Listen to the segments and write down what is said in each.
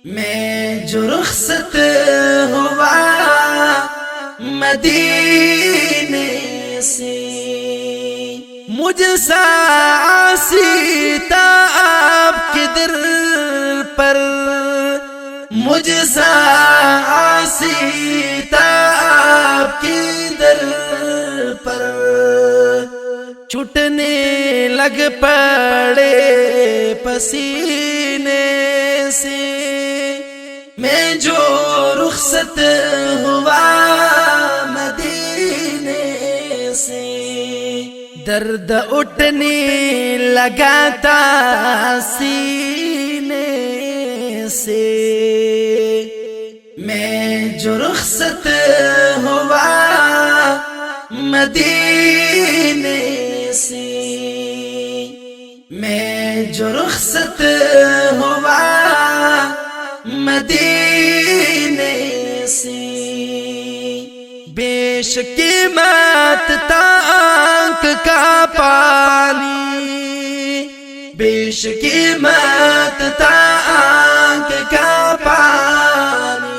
میں جو رخصت ہوا مدینے سے، مجھ سا عاصی تھا آپ کے در پر، مجھ سا عاصی تھا آپ کے در پر، چھٹنے لگ پڑے پسینے سے، میں جو رخصت ہوا مدینے سے، درد اٹھنے لگا تھا سینے سے، میں جو رخصت ہوا مدینے سے، میں جو رخصت ہوا مدینے سے، بیش قیمت تھا آنکھ کا پانی، بیش قیمت تھا آنکھ کا پانی،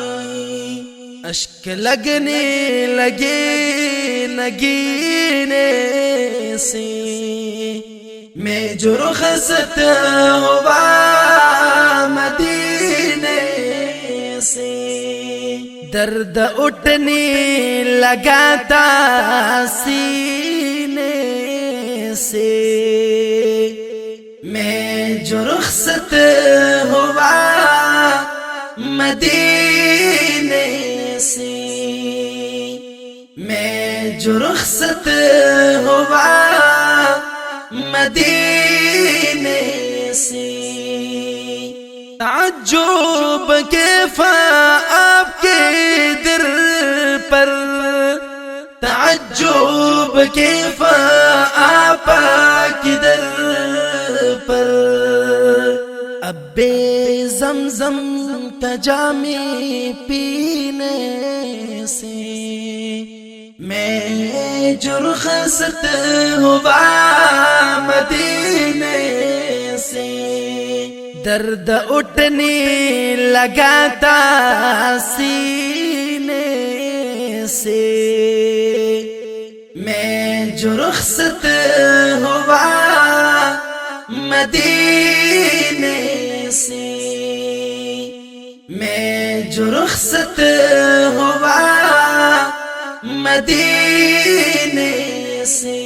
اشک لگنے لگے نگینے سے، میں جو رخصت ہوا مدینے سے، درد اٹھنے لگا تھا سینے سے، میں جو رخصت ہوا مدینے سے، میں جو رخصت ہوا مدینے سے، تعجب کیف آپ کے در پر، تعجب کیف آپ کے در پر، اب بے زمزم کا جام پینے سے، میں جو رخصت ہوا مدینے سے، درد اٹھنے لگا تھا سینے سے، میں جو رخصت ہوا مدینے سے، میں جو رخصت ہوا مدینے سے،